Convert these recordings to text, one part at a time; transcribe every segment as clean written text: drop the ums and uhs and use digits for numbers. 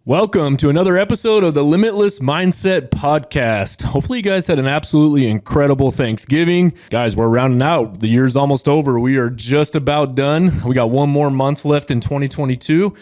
Welcome to another episode of the Limitless Mindset Podcast. Hopefully you guys had an absolutely incredible Thanksgiving. Guys, we're rounding out. The year's almost over. We are just about done. We got one more month left in 2022.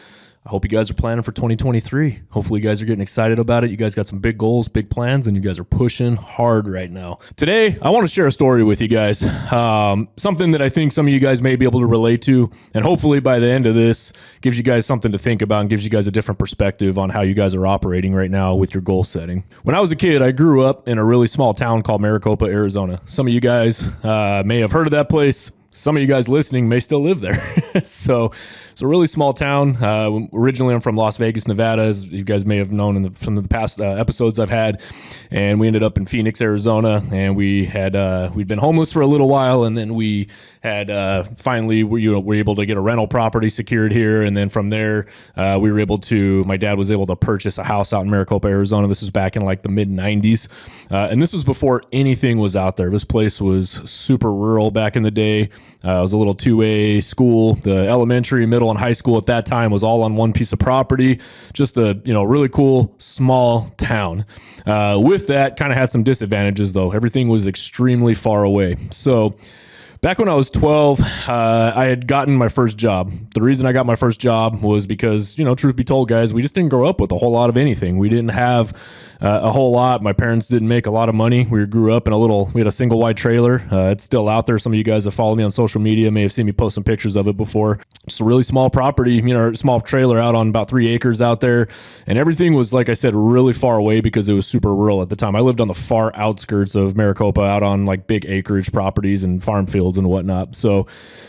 I hope you guys are planning for 2023. Hopefully you guys are getting excited about it. You guys got some big goals, big plans, and you guys are pushing hard right now. Today, I want to share a story with you guys. Something that I think some of you guys may be able to relate to. And hopefully by the end of this, gives you guys something to think about and gives you guys a different perspective on how you guys are operating right now with your goal setting. When I was a kid, I grew up in a really small town called Maricopa, Arizona. Some of you guys may have heard of that place. Some of you guys listening may still live there. So it's a really small town. Originally, I'm from Las Vegas, Nevada, as you guys may have known from the past episodes I've had. And we ended up in Phoenix, Arizona, and we'd been homeless for a little while, and then we had finally were able to get a rental property secured here, and then from there my dad was able to purchase a house out in Maricopa, Arizona. This was back in like the mid 90s, and this was before anything was out there. This place was super rural back in the day. It was a little 2A school. The elementary, middle, and high school at that time was all on one piece of property. Just a really cool small town. With that, kind of had some disadvantages though. Everything was extremely far away. So back when I was 12, I had gotten my first job. The reason I got my first job was because, truth be told, guys, we just didn't grow up with a whole lot of anything. We didn't have a whole lot. My parents didn't make a lot of money. We grew up in we had a single wide trailer. It's still out there. Some of you guys that follow me on social media may have seen me post some pictures of it before. Just a really small property, small trailer out on about 3 acres out there. And everything was, like I said, really far away because it was super rural at the time. I lived on the far outskirts of Maricopa, out on like big acreage properties and farm fields and whatnot. So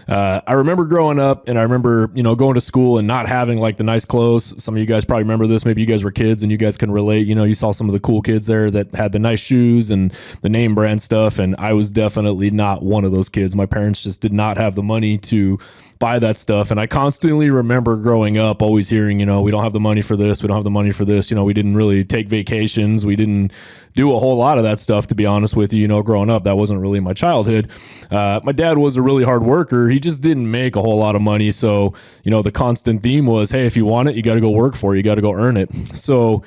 I remember growing up, and I remember, going to school and not having like the nice clothes. Some of you guys probably remember this. Maybe you guys were kids and you guys can relate. You saw some of the cool kids there that had the nice shoes and the name brand stuff. And I was definitely not one of those kids. My parents just did not have the money to buy that stuff. And I constantly remember growing up always hearing, we don't have the money for this. We don't have the money for this. We didn't really take vacations. We didn't do a whole lot of that stuff, to be honest with you. Growing up, that wasn't really my childhood. My dad was a really hard worker. He just didn't make a whole lot of money. So, the constant theme was, hey, if you want it, you got to go work for it. You got to go earn it. So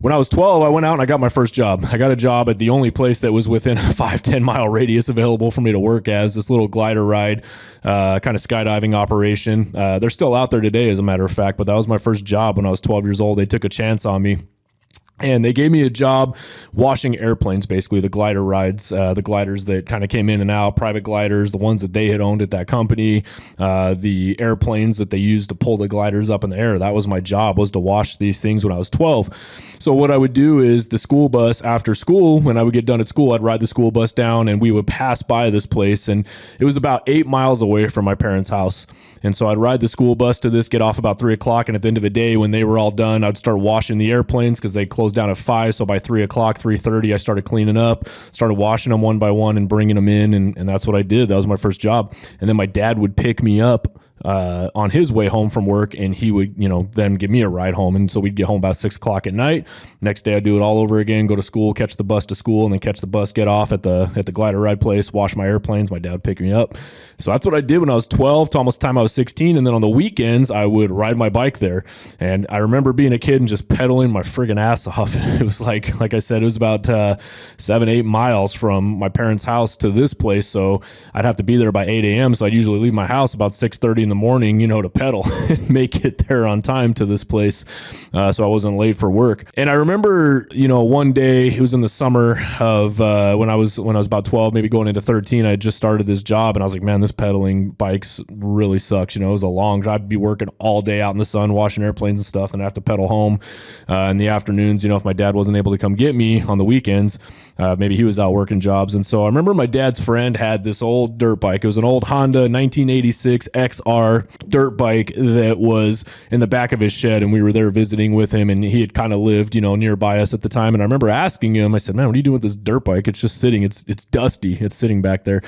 when I was 12, I went out and I got my first job. I got a job at the only place that was within a 5-10 mile radius available for me to work as, this little glider ride, kind of skydiving operation. They're still out there today, as a matter of fact, but that was my first job when I was 12 years old. They took a chance on me. And they gave me a job washing airplanes, basically the glider rides, the gliders that kind of came in and out, private gliders, the ones that they had owned at that company, the airplanes that they used to pull the gliders up in the air. That was my job, was to wash these things when I was 12. So what I would do is the school bus after school, when I would get done at school, I'd ride the school bus down and we would pass by this place. And it was about 8 miles away from my parents' house. And so I'd ride the school bus to this, get off about 3 o'clock. And at the end of the day, when they were all done, I'd start washing the airplanes because they closed down at 5. So by 3 o'clock, 3:30, I started cleaning up, started washing them one by one and bringing them in. And that's what I did. That was my first job. And then my dad would pick me up on his way home from work, and he would, then give me a ride home. And so we'd get home about 6 o'clock at night. Next day I'd do it all over again, go to school, catch the bus to school, and then catch the bus, get off at the glider ride place, wash my airplanes. My dad would pick me up. So that's what I did when I was 12 to almost the time I was 16. And then on the weekends, I would ride my bike there. And I remember being a kid and just pedaling my friggin' ass off. It was like I said, it was about 7-8 miles from my parents' house to this place. So I'd have to be there by 8 a.m. So I'd usually leave my house about 6:30 in the morning, to pedal and make it there on time to this place. So I wasn't late for work. And I remember, one day, it was in the summer of when I was about 12, maybe going into 13, I had just started this job and I was like, man, this pedaling bikes really sucks. It was a long drive. I'd be working all day out in the sun, washing airplanes and stuff, and I have to pedal home in the afternoons. If my dad wasn't able to come get me on the weekends, maybe he was out working jobs. And so I remember my dad's friend had this old dirt bike. It was an old Honda 1986 XR dirt bike that was in the back of his shed, and we were there visiting with him, and he had kind of lived, nearby us at the time. And I remember asking him, I said, man, what are you doing with this dirt bike? It's just sitting, it's dusty, it's sitting back there.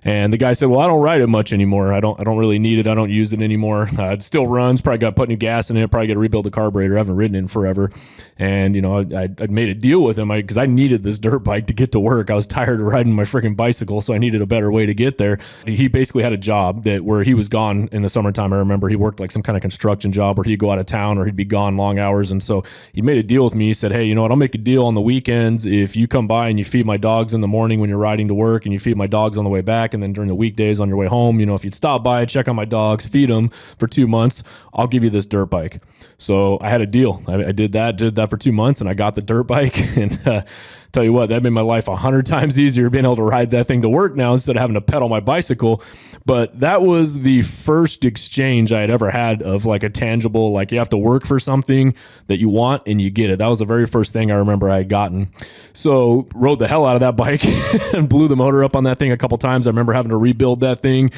And the guy said, well, I don't ride it much anymore. I don't really need it. I don't use it anymore. It still runs. Probably got to put new gas in it. Probably got to rebuild the carburetor. I haven't ridden it in forever. And, I made a deal with him because I needed this dirt bike to get to work. I was tired of riding my freaking bicycle, so I needed a better way to get there. He basically had a job where he was gone in the summertime. I remember he worked like some kind of construction job where he'd go out of town or he'd be gone long hours. And so he made a deal with me. He said, hey, you know what? I'll make a deal on the weekends. If you come by and you feed my dogs in the morning when you're riding to work, and you feed my dogs on the way back, and then during the weekdays on your way home, if you'd stop by, check on my dogs, feed them for 2 months, I'll give you this dirt bike. So I had a deal. I did that for 2 months, and I got the dirt bike. And tell you what, that made my life 100 times easier being able to ride that thing to work now instead of having to pedal my bicycle. But that was the first exchange I had ever had of like a tangible, like you have to work for something that you want and you get it. That was the very first thing I remember I had gotten. So rode the hell out of that bike and blew the motor up on that thing a couple times. I remember having to rebuild that thing.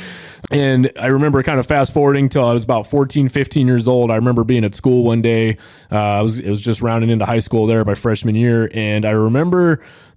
And I remember kind of fast forwarding till I was about 14, 15 years old. I remember being at school one day. It was just rounding into high school there my freshman year. And I remember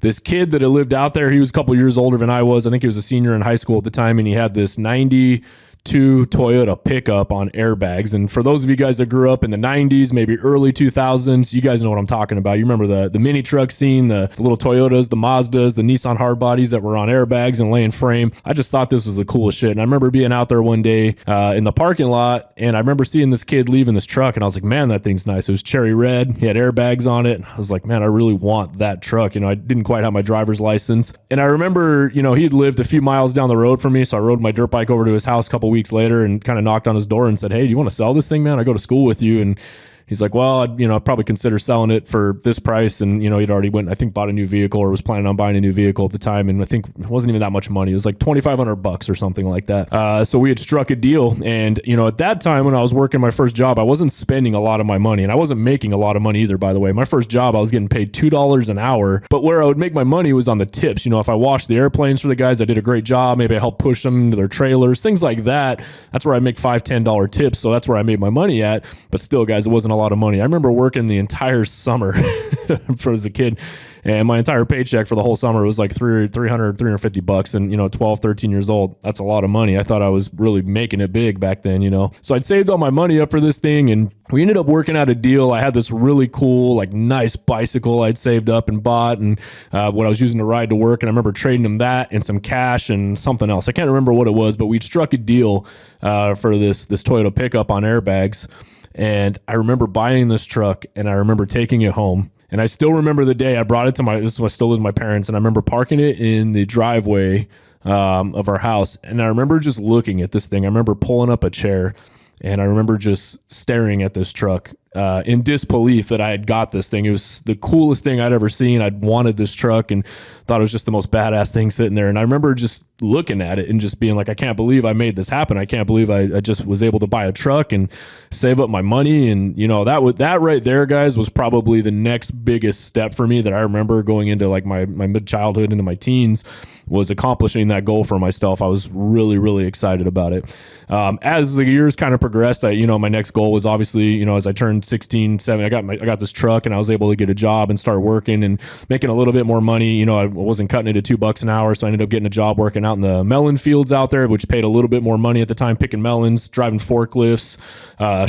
this kid that had lived out there. He was a couple years older than I was. I think he was a senior in high school at the time. And he had this 92 Toyota pickup on airbags. And for those of you guys that grew up in the 90s, maybe early 2000s, you guys know what I'm talking about. You remember the mini truck scene, the little Toyotas, the Mazdas, the Nissan hardbodies that were on airbags and laying frame. I just thought this was the coolest shit. And I remember being out there one day in the parking lot, and I remember seeing this kid leaving this truck, and I was like, man, that thing's nice. It was cherry red. He had airbags on it. I was like, man, I really want that truck. I didn't quite have my driver's license. And I remember, he'd lived a few miles down the road from me, so I rode my dirt bike over to his house a couple weeks later and kind of knocked on his door and said, hey, do you want to sell this thing, man? I go to school with you. And he's like, well, I'd probably consider selling it for this price. And, he'd already went, I think, bought a new vehicle or was planning on buying a new vehicle at the time. And I think it wasn't even that much money. It was like $2,500 or something like that. So we had struck a deal. And, at that time when I was working my first job, I wasn't spending a lot of my money, and I wasn't making a lot of money either, by the way. My first job, I was getting paid $2 an hour, but where I would make my money was on the tips. If I washed the airplanes for the guys, I did a great job. Maybe I helped push them into their trailers, things like that. That's where I make $5, $10 tips. So that's where I made my money at. But still, guys, it wasn't a lot of money. I remember working the entire summer as a kid, and my entire paycheck for the whole summer was like $350. And 12, 13 years old, that's a lot of money. I thought I was really making it big back then. So I'd saved all my money up for this thing, and we ended up working out a deal. I had this really cool, like nice bicycle I'd saved up and bought, and what I was using to ride to work. And I remember trading him that and some cash and something else. I can't remember what it was, but we'd struck a deal for this Toyota pickup on airbags. And I remember buying this truck, and I remember taking it home. And I still remember the day I brought it to I still live with my parents, and I remember parking it in the driveway of our house. And I remember just looking at this thing. I remember pulling up a chair, and I remember just staring at this truck in disbelief that I had got this thing. It was the coolest thing I'd ever seen. I'd wanted this truck and thought it was just the most badass thing sitting there. And I remember just looking at it and just being like, I can't believe I made this happen. I can't believe I just was able to buy a truck and save up my money. And that right there, guys, was probably the next biggest step for me that I remember going into like my mid-childhood into my teens, was accomplishing that goal for myself. I was really, really excited about it. As the years kind of progressed, my next goal was obviously, as I turned 16, 17, I got this truck, and I was able to get a job and start working and making a little bit more money. I wasn't cutting it to $2 an hour. So I ended up getting a job working out in the melon fields out there, which paid a little bit more money at the time, picking melons, driving forklifts.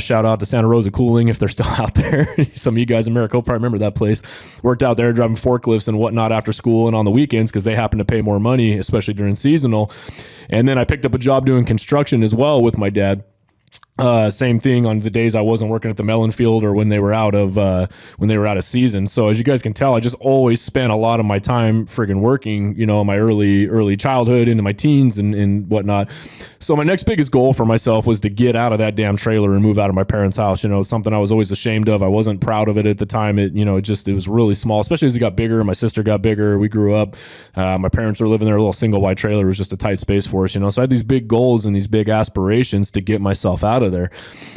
Shout out to Santa Rosa Cooling if they're still out there. Some of you guys in Maricopa probably remember that place. Worked out there driving forklifts and whatnot after school and on the weekends because they happen to pay more money, especially during seasonal. And then I picked up a job doing construction as well with my dad. Same thing on the days I wasn't working at the melon field or when they were out of season. So as you guys can tell, I just always spent a lot of my time friggin' working, in my early childhood into my teens and whatnot. So my next biggest goal for myself was to get out of that damn trailer and move out of my parents' house. Something I was always ashamed of. I wasn't proud of it at the time. It was really small, especially as it got bigger. My sister got bigger. We grew up. My parents were living there. A little single wide trailer. It was just a tight space for us, So I had these big goals and these big aspirations to get myself out of there.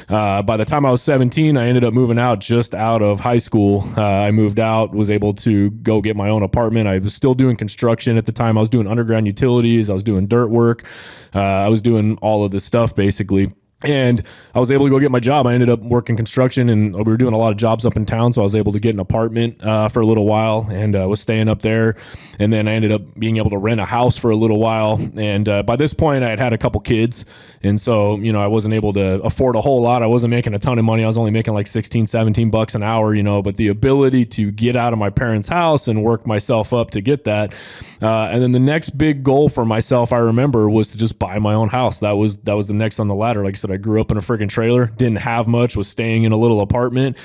By the time I was 17, I ended up moving out just out of high school. I moved out, was able to go get my own apartment. I was still doing construction at the time. I was doing underground utilities. I was doing dirt work. I was doing all of this stuff basically. And I was able to go get my job. I ended up working construction, and we were doing a lot of jobs up in town. So I was able to get an apartment for a little while, and was staying up there. And then I ended up being able to rent a house for a little while. And by this point, I had a couple kids. And so, I wasn't able to afford a whole lot. I wasn't making a ton of money. I was only making like 16, 17 bucks an hour, but the ability to get out of my parents' house and work myself up to get that. And then the next big goal for myself, I remember, was to just buy my own house. That was the next on the ladder. Like I said, I grew up in a freaking trailer, didn't have much, was staying in a little apartment.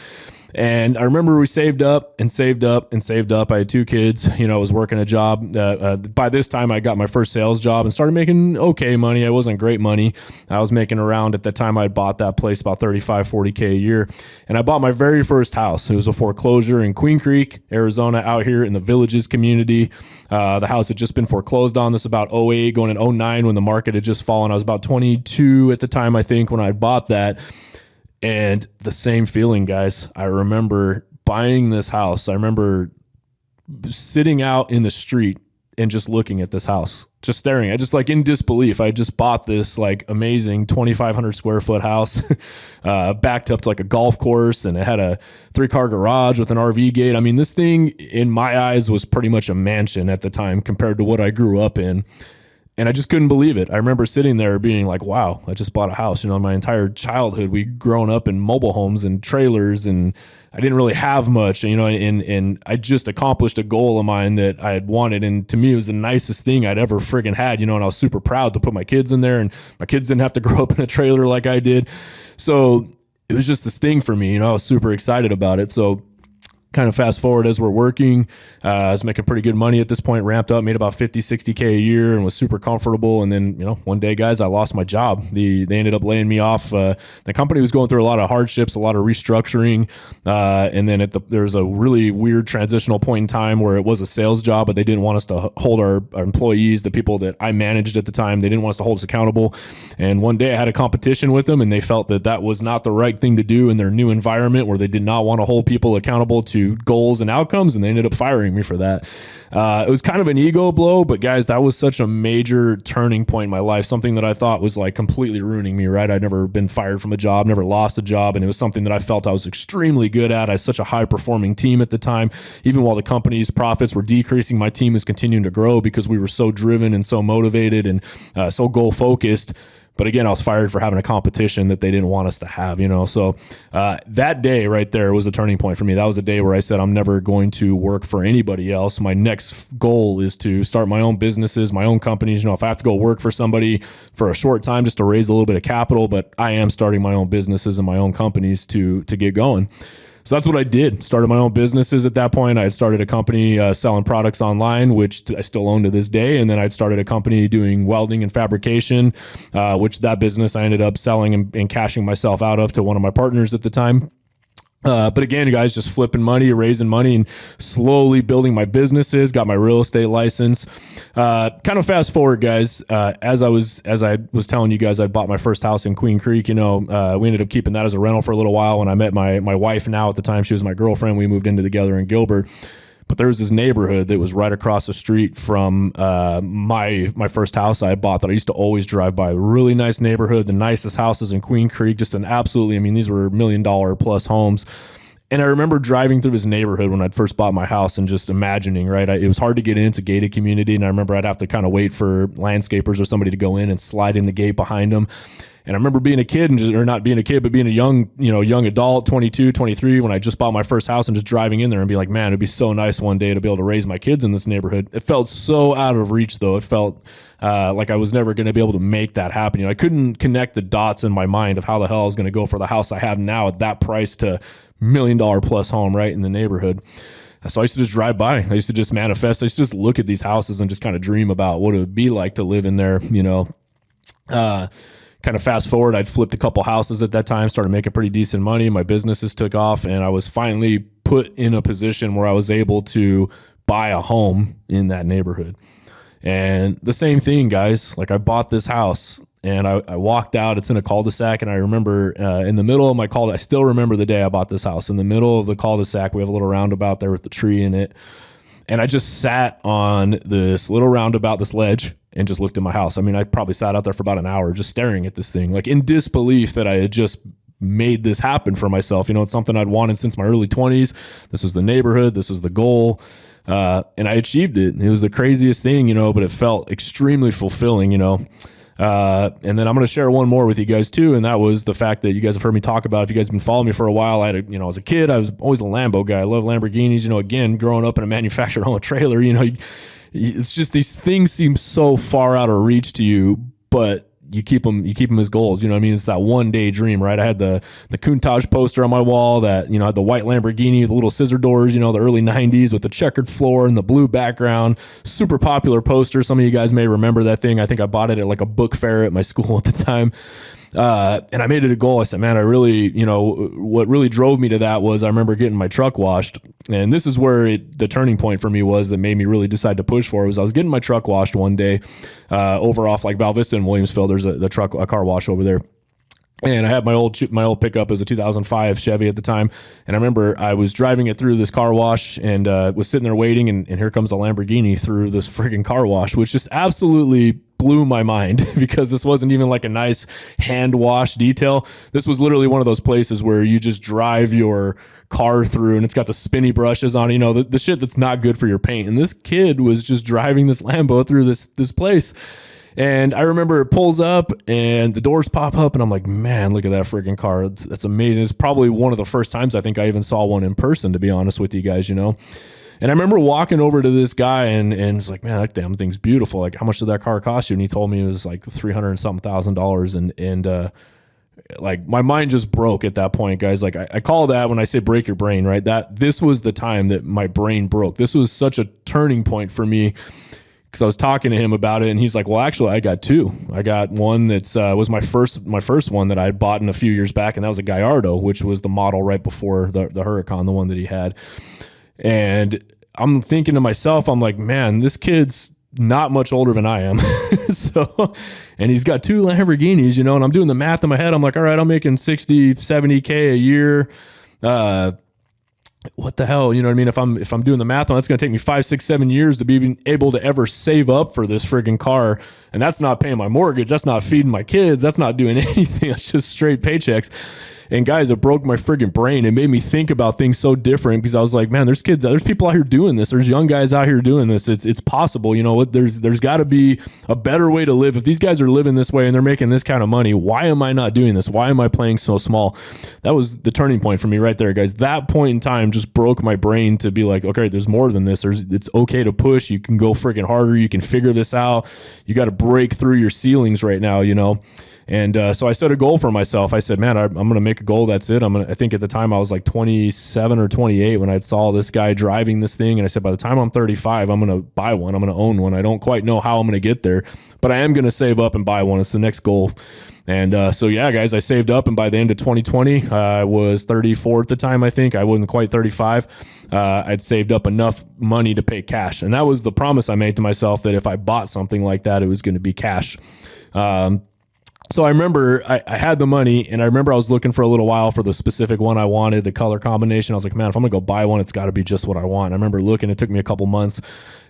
And I remember we saved up and saved up and saved up. I had two kids, I was working a job. By this time I got my first sales job and started making okay money. It wasn't great money. I was making around, at the time I bought that place, about 35, 40K a year. And I bought my very first house. It was a foreclosure in Queen Creek, Arizona, out here in the Villages community. The house had just been foreclosed on. This about 08 going in 09 when the market had just fallen. I was about 22 at the time, I think, when I bought that. And the same feeling, guys. I remember buying this house. I remember sitting out in the street and just looking at this house, just staring. I just like in disbelief. I just bought this like amazing 2,500 square foot house, backed up to like a golf course, and it had a 3-car garage with an RV gate. I mean, this thing in my eyes was pretty much a mansion at the time compared to what I grew up in. And I just couldn't believe it. I remember sitting there being like, wow, I just bought a house. My entire childhood, we'd grown up in mobile homes and trailers, and I didn't really have much, and I just accomplished a goal of mine that I had wanted. And to me, it was the nicest thing I'd ever friggin' had, and I was super proud to put my kids in there, and my kids didn't have to grow up in a trailer like I did. So it was just this thing for me, I was super excited about it. So kind of fast forward as we're working, I was making pretty good money at this point, ramped up, made about 50, 60K a year, and was super comfortable. And then, one day, guys, I lost my job. They ended up laying me off. The company was going through a lot of hardships, a lot of restructuring. And then there was a really weird transitional point in time where it was a sales job, but they didn't want us to hold our employees, the people that I managed at the time, they didn't want us to hold us accountable. And one day I had a competition with them, and they felt that that was not the right thing to do in their new environment where they did not want to hold people accountable to goals and outcomes, and they ended up firing me for that. It was kind of an ego blow, but guys, that was such a major turning point in my life, something that I thought was like completely ruining me, right? I'd never been fired from a job, never lost a job, and it was something that I felt I was extremely good at. I had such a high performing team at the time. Even while the company's profits were decreasing, my team was continuing to grow because we were so driven and so motivated and so goal focused. But again, I was fired for having a competition that they didn't want us to have, So that day right there was a turning point for me. That was a day where I said, I'm never going to work for anybody else. My next goal is to start my own businesses, my own companies. If I have to go work for somebody for a short time just to raise a little bit of capital, but I am starting my own businesses and my own companies to get going. So that's what I did. Started my own businesses at that point. I had started a company selling products online, which I still own to this day. And then I'd started a company doing welding and fabrication, which that business I ended up selling and cashing myself out of to one of my partners at the time. But again, guys, just flipping money, raising money, and slowly building my businesses, got my real estate license. Kind of fast forward, guys, as I was telling you guys, I bought my first house in Queen Creek. We ended up keeping that as a rental for a little while. When I met my wife now at the time, she was my girlfriend. We moved into together in Gilbert. But there was this neighborhood that was right across the street from my first house I bought that I used to always drive by. Really nice neighborhood, the nicest houses in Queen Creek, just an absolutely, these were $1 million plus homes. And I remember driving through this neighborhood when I'd first bought my house and just imagining, right? It was hard to get in. It's a gated community. And I remember I'd have to kind of wait for landscapers or somebody to go in and slide in the gate behind them. And I remember being a kid, or not being a kid, but being a young adult, 22, 23, when I just bought my first house and just driving in there and be like, man, it'd be so nice one day to be able to raise my kids in this neighborhood. It felt so out of reach, though. It felt like I was never going to be able to make that happen. I couldn't connect the dots in my mind of how the hell I was going to go for the house I have now at that price to $1 million plus home right in the neighborhood. So I used to just drive by. I used to just manifest. I used to just look at these houses and just kind of dream about what it would be like to live in there, Kind of fast forward, I'd flipped a couple houses at that time, started making pretty decent money. My businesses took off, and I was finally put in a position where I was able to buy a home in that neighborhood. And the same thing, guys, like I bought this house and I walked out. It's in a cul-de-sac. And I remember in the middle of my I still remember the day I bought this house. In the middle of the cul-de-sac, we have a little roundabout there with the tree in it. And I just sat on this little roundabout, this ledge, and just looked at my house. I mean, I probably sat out there for about an hour just staring at this thing, like in disbelief that I had just made this happen for myself. It's something I'd wanted since my early 20s. This was the neighborhood. This was the goal. And I achieved it. It was the craziest thing, but it felt extremely fulfilling, and then I'm going to share one more with you guys too. And that was the fact that you guys have heard me talk about, if you guys have been following me for a while, I had as a kid, I was always a Lambo guy. I love Lamborghinis, again, growing up in a manufactured home trailer, it's just these things seem so far out of reach to you, but you keep them as goals. It's that one day dream, right? I had the Countach poster on my wall that, had the white Lamborghini, the little scissor doors, the early 90s with the checkered floor and the blue background, super popular poster. Some of you guys may remember that thing. I think I bought it at like a book fair at my school at the time. And I made it a goal. I said, man, I really, what really drove me to that was I remember getting my truck washed. And this is where the turning point for me was that made me really decide to push for it. Was I was getting my truck washed one day, over off like Val Vista in Williamsville. There's a car wash over there. And I had my old pickup as a 2005 Chevy at the time. And I remember I was driving it through this car wash and was sitting there waiting. And here comes a Lamborghini through this friggin' car wash, which just absolutely blew my mind because this wasn't even like a nice hand wash detail. This was literally one of those places where you just drive your car through and it's got the spinny brushes on, the shit that's not good for your paint. And this kid was just driving this Lambo through this place. And I remember it pulls up and the doors pop up and I'm like, man, look at that freaking car. That's amazing. It's probably one of the first times I think I even saw one in person, to be honest with you guys, And I remember walking over to this guy and it's like, man, that damn thing's beautiful. Like, how much did that car cost you? And he told me it was like $300 and something thousand. And like my mind just broke at that point, guys. Like I call that, when I say break your brain, right? This was the time that my brain broke. This was such a turning point for me. Because I was talking to him about it, and he's like, "Well, actually, I got two. I got one that's was my first one that I bought in a few years back, and that was a Gallardo, which was the model right before the Huracan, the one that he had." And I'm thinking to myself, I'm like, "Man, this kid's not much older than I am." So, and he's got two Lamborghinis, and I'm doing the math in my head. I'm like, "All right, I'm making 60, 70K a year. What the hell?" You know what I mean? If I'm doing the math on it, it's going to take me 5, 6, 7 years to be even able to ever save up for this friggin' car. And that's not paying my mortgage. That's not feeding my kids. That's not doing anything. That's just straight paychecks. And guys, it broke my friggin' brain. It made me think about things so different because I was like, man, there's people out here doing this. There's young guys out here doing this. It's possible. There's got to be a better way to live. If these guys are living this way and they're making this kind of money, why am I not doing this? Why am I playing so small? That was the turning point for me right there, guys. That point in time just broke my brain to be like, okay, there's more than this. It's okay to push. You can go friggin' harder. You can figure this out. You got to break through your ceilings right now, And so I set a goal for myself. I said, man, I'm going to make a goal. That's it. I think at the time I was like 27 or 28 when I saw this guy driving this thing. And I said, by the time I'm 35, I'm going to buy one. I'm going to own one. I don't quite know how I'm going to get there, but I am going to save up and buy one. It's the next goal. And so, yeah, guys, I saved up. And by the end of 2020, I was 34 at the time, I think. I wasn't quite 35. I'd saved up enough money to pay cash. And that was the promise I made to myself, that if I bought something like that, it was going to be cash. So I remember I had the money, and I remember I was looking for a little while for the specific one I wanted, the color combination. I was like, man, if I'm going to go buy one, it's got to be just what I want. I remember looking. It took me a couple months,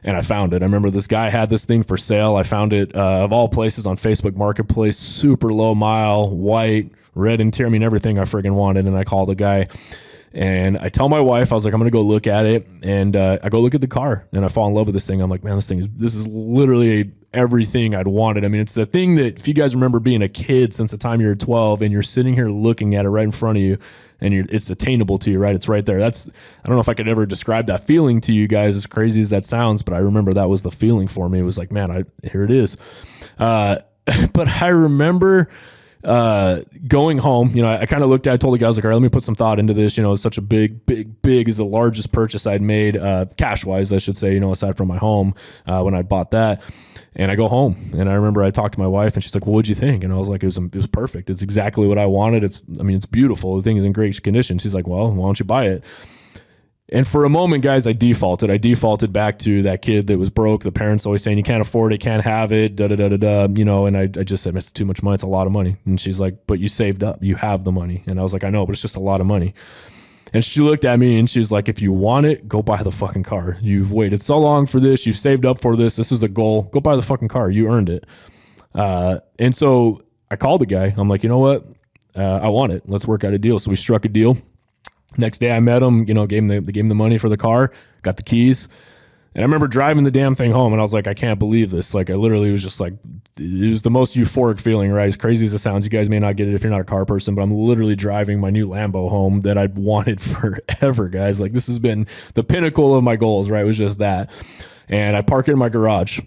and I found it. I remember this guy had this thing for sale. I found it, of all places, on Facebook Marketplace, super low mile, white, red interior. I mean, everything I friggin' wanted, and I called the guy. And I tell my wife, I was like, I'm going to go look at it. And I go look at the car, and I fall in love with this thing. I'm like, man, this is literally everything I'd wanted. I mean, it's the thing that, if you guys remember being a kid since the time you were 12 and you're sitting here looking at it right in front of you, and it's attainable to you, right? It's right there. I don't know if I could ever describe that feeling to you guys, as crazy as that sounds, but I remember that was the feeling for me. It was like, man, here it is. But I remember going home, I kind of looked at it, I told the guys, like, all right, let me put some thought into this. It's such a big is the largest purchase I'd made, cash wise, I should say, aside from my home, when I bought that. And I go home, and I remember I talked to my wife, and she's like, well, what'd you think? And I was like, it was perfect. It's exactly what I wanted. It's beautiful. The thing is in great condition. She's like, well, why don't you buy it? And for a moment, guys, I defaulted back to that kid that was broke. The parents always saying, you can't afford it, can't have it, and I just said, it's too much money. It's a lot of money. And she's like, but you saved up, you have the money. And I was like, I know, but it's just a lot of money. And she looked at me and she was like, if you want it, go buy the fucking car. You've waited so long for this. You've saved up for this. This is the goal. Go buy the fucking car. You earned it. And so I called the guy. I'm like, you know what? I want it. Let's work out a deal. So we struck a deal. Next day I met him, gave him the money for the car, got the keys. And I remember driving the damn thing home and I was like, I can't believe this. Like I literally was just like, it was the most euphoric feeling, right? As crazy as it sounds, you guys may not get it if you're not a car person, but I'm literally driving my new Lambo home that I'd wanted forever, guys. Like this has been the pinnacle of my goals, right? It was just that. And I park it in my garage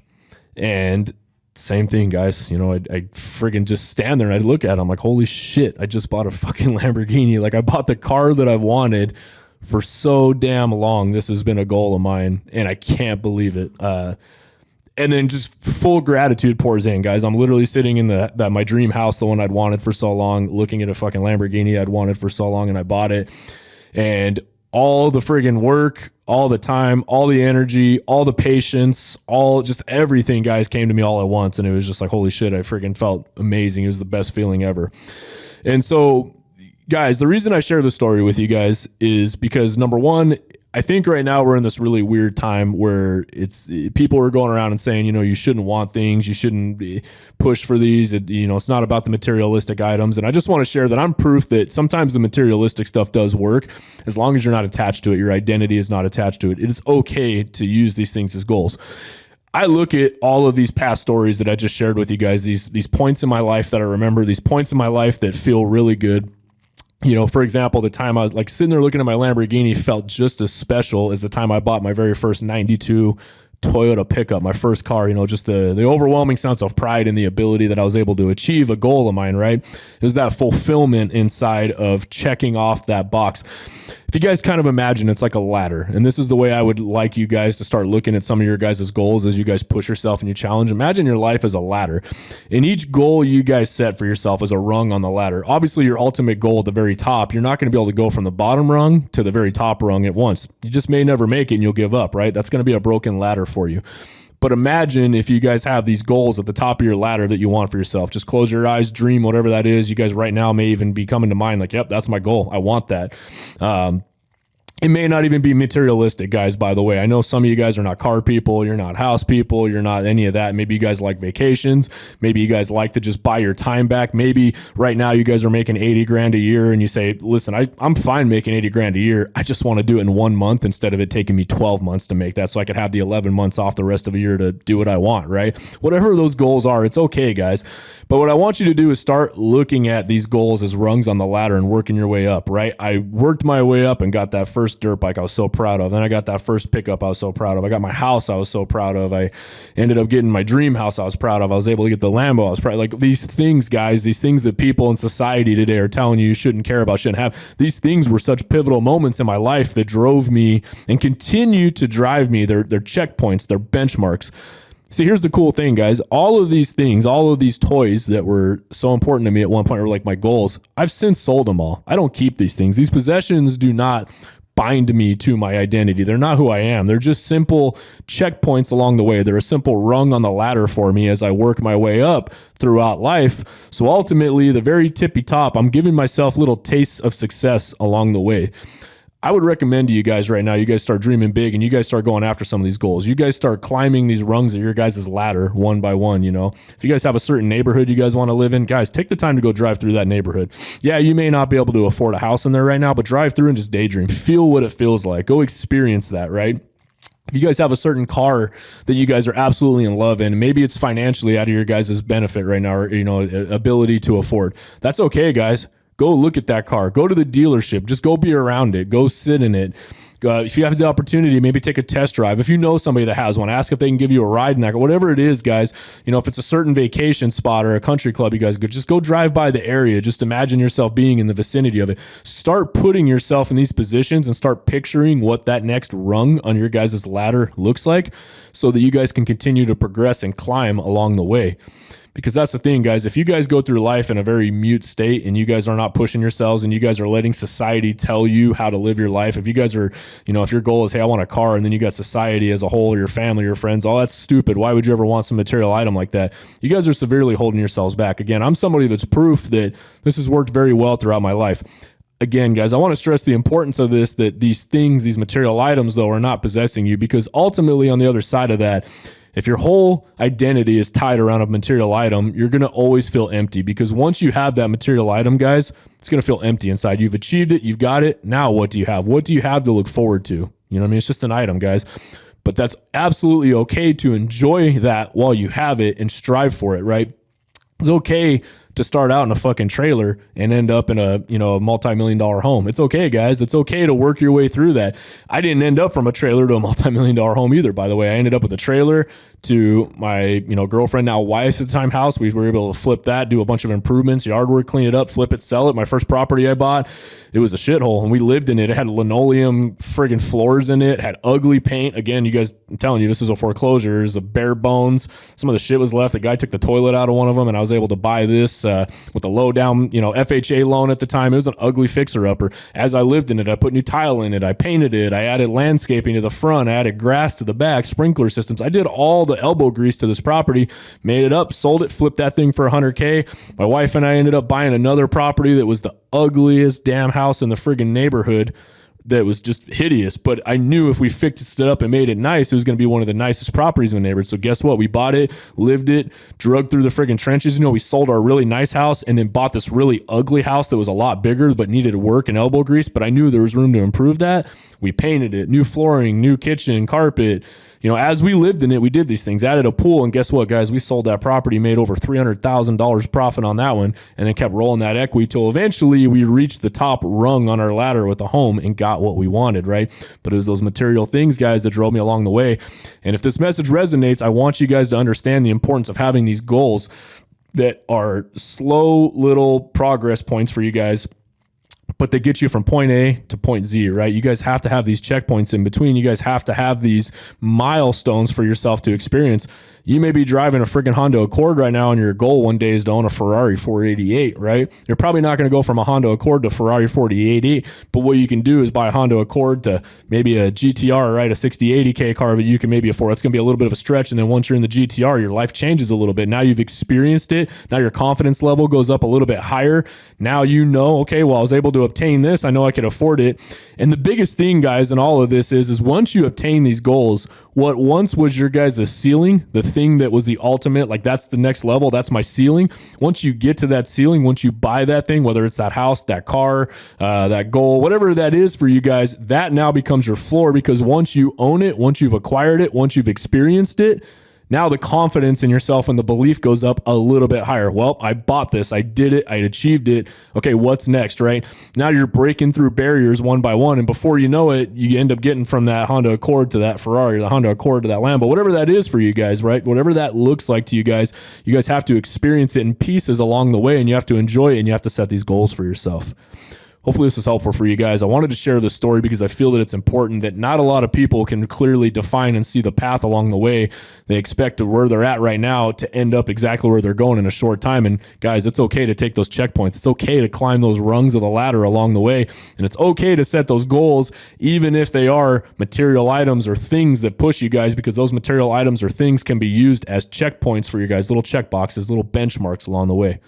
and same thing, guys. I friggin' just stand there and I'd look at it. I'm like, holy shit, I just bought a fucking Lamborghini. Like I bought the car that I've wanted for so damn long. This has been a goal of mine and I can't believe it. And then just full gratitude pours in, guys. I'm literally sitting in my dream house, the one I'd wanted for so long, looking at a fucking Lamborghini I'd wanted for so long, and I bought it. And all the friggin' work, all the time, all the energy, all the patience, just everything, guys, came to me all at once. And it was just like, holy shit, I friggin' felt amazing. It was the best feeling ever. And so, guys, the reason I share this story with you guys is because, number one, I think right now we're in this really weird time where people are going around and saying, you shouldn't want things, you shouldn't push for these. It's not about the materialistic items. And I just want to share that I'm proof that sometimes the materialistic stuff does work as long as you're not attached to it. Your identity is not attached to it. It is okay to use these things as goals. I look at all of these past stories that I just shared with you guys, these points in my life that I remember, these points in my life that feel really good. For example, the time I was like sitting there looking at my Lamborghini felt just as special as the time I bought my very first 92 Toyota pickup, my first car, just the overwhelming sense of pride and the ability that I was able to achieve a goal of mine, right? It was that fulfillment inside of checking off that box. If you guys kind of imagine, it's like a ladder. And this is the way I would like you guys to start looking at some of your guys' goals as you guys push yourself and you challenge. Imagine your life as a ladder. And each goal you guys set for yourself is a rung on the ladder. Obviously, your ultimate goal at the very top, you're not going to be able to go from the bottom rung to the very top rung at once. You just may never make it and you'll give up, right? That's going to be a broken ladder for you. But imagine if you guys have these goals at the top of your ladder that you want for yourself. Just close your eyes, dream whatever that is. You guys right now may even be coming to mind like, yep, that's my goal. I want that. It may not even be materialistic, guys, by the way. I know some of you guys are not car people. You're not house people. You're not any of that. Maybe you guys like vacations. Maybe you guys like to just buy your time back. Maybe right now you guys are making 80 grand a year and you say, listen, I'm fine making 80 grand a year. I just want to do it in 1 month instead of it taking me 12 months to make that so I could have the 11 months off the rest of a year to do what I want, right? Whatever those goals are, it's okay, guys. But what I want you to do is start looking at these goals as rungs on the ladder and working your way up, right? I worked my way up and got that first dirt bike I was so proud of. Then I got that first pickup I was so proud of. I got my house I was so proud of. I ended up getting my dream house I was proud of. I was able to get the Lambo I was proud of. Like these things, guys, these things that people in society today are telling you shouldn't care about, shouldn't have. These things were such pivotal moments in my life that drove me and continue to drive me. They're checkpoints, they're benchmarks. See, here's the cool thing, guys. All of these things, all of these toys that were so important to me at one point were like my goals. I've since sold them all. I don't keep these things. These possessions do not bind me to my identity. They're not who I am. They're just simple checkpoints along the way. They're a simple rung on the ladder for me as I work my way up throughout life. So ultimately, the very tippy top, I'm giving myself little tastes of success along the way. I would recommend to you guys right now, you guys start dreaming big and you guys start going after some of these goals. You guys start climbing these rungs of your guys' ladder one by one, If you guys have a certain neighborhood you guys want to live in, guys, take the time to go drive through that neighborhood. Yeah, you may not be able to afford a house in there right now, but drive through and just daydream. Feel what it feels like. Go experience that, right? If you guys have a certain car that you guys are absolutely in love in, maybe it's financially out of your guys' benefit right now or, ability to afford. That's okay, guys. Go look at that car. Go to the dealership. Just go be around it. Go sit in it. If you have the opportunity, maybe take a test drive. If you know somebody that has one, ask if they can give you a ride in that. Whatever it is, guys, if it's a certain vacation spot or a country club, you guys go, just go drive by the area. Just imagine yourself being in the vicinity of it. Start putting yourself in these positions and start picturing what that next rung on your guys' ladder looks like so that you guys can continue to progress and climb along the way. Because that's the thing, guys. If you guys go through life in a very mute state and you guys are not pushing yourselves and you guys are letting society tell you how to live your life, if you guys are, if your goal is, hey, I want a car, and then you got society as a whole, or your family, your friends, all that's stupid. Why would you ever want some material item like that? You guys are severely holding yourselves back. Again, I'm somebody that's proof that this has worked very well throughout my life. again, guys, I want to stress the importance of this, that these things, these material items, though, are not possessing you, because ultimately on the other side of that, if your whole identity is tied around a material item, you're going to always feel empty, because once you have that material item, guys, it's going to feel empty inside. You've achieved it. You've got it. Now what do you have? What do you have to look forward to? You know what I mean? It's just an item, guys. But that's absolutely okay to enjoy that while you have it and strive for it, right? It's okay to start out in a fucking trailer and end up in a, a multi-million-dollar home. It's okay, guys. It's okay to work your way through that. I didn't end up from a trailer to a multi-million-dollar home either, by the way. I ended up with a trailer to my, girlfriend, now wife at the time, house. We were able to flip that, do a bunch of improvements, yard work, clean it up, flip it, sell it. My first property I bought, it was a shithole, and we lived in it. It had linoleum friggin' floors in it, had ugly paint. Again, you guys, I'm telling you, this was a foreclosure. It was a bare bones. Some of the shit was left. The guy took the toilet out of one of them, and I was able to buy this with a low down, FHA loan at the time. It was an ugly fixer-upper. As I lived in it, I put new tile in it. I painted it. I added landscaping to the front. I added grass to the back, sprinkler systems. I did all the elbow grease to this property, made it up, sold it, flipped that thing for $100K. My wife and I ended up buying another property that was the ugliest damn house in the friggin' neighborhood, that was just hideous. But I knew if we fixed it up and made it nice, it was going to be one of the nicest properties in the neighborhood. So guess what? We bought it, lived it, drug through the friggin' trenches. We sold our really nice house and then bought this really ugly house that was a lot bigger but needed work and elbow grease. But I knew there was room to improve that. We painted it, new flooring, new kitchen, carpet. As we lived in it, we did these things, added a pool, and guess what, guys? We sold that property, made over $300,000 profit on that one, and then kept rolling that equity till eventually we reached the top rung on our ladder with the home and got what we wanted, right? But it was those material things, guys, that drove me along the way. And if this message resonates, I want you guys to understand the importance of having these goals that are slow little progress points for you guys, but they get you from point A to point Z, right? You guys have to have these checkpoints in between. You guys have to have these milestones for yourself to experience. You may be driving a friggin' Honda Accord right now, and your goal one day is to own a Ferrari 488, right? You're probably not going to go from a Honda Accord to Ferrari 488, but what you can do is buy a Honda Accord to maybe a GTR, right? A 60-80K car, but you can maybe afford. It's going to be a little bit of a stretch, and then once you're in the GTR, your life changes a little bit. Now you've experienced it. Now your confidence level goes up a little bit higher. Now okay, well, I was able to obtain this. I know I could afford it. And the biggest thing, guys, in all of this is once you obtain these goals, what once was your guys' ceiling, the thing that was the ultimate, like that's the next level, that's my ceiling. Once you get to that ceiling, once you buy that thing, whether it's that house, that car, that goal, whatever that is for you guys, that now becomes your floor, because once you own it, once you've acquired it, once you've experienced it, now the confidence in yourself and the belief goes up a little bit higher. Well, I bought this. I did it. I achieved it. Okay, what's next, right? Now you're breaking through barriers one by one, and before you know it, you end up getting from that Honda Accord to that Ferrari, the Honda Accord to that Lambo, whatever that is for you guys, right? Whatever that looks like to you guys have to experience it in pieces along the way, and you have to enjoy it, and you have to set these goals for yourself. Hopefully this was helpful for you guys. I wanted to share this story because I feel that it's important, that not a lot of people can clearly define and see the path along the way. They expect where they're at right now to end up exactly where they're going in a short time. And guys, it's okay to take those checkpoints. It's okay to climb those rungs of the ladder along the way. And it's okay to set those goals, even if they are material items or things that push you guys, because those material items or things can be used as checkpoints for you guys, little check boxes, little benchmarks along the way.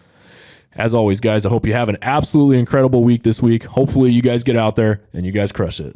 As always, guys, I hope you have an absolutely incredible week this week. Hopefully you guys get out there and you guys crush it.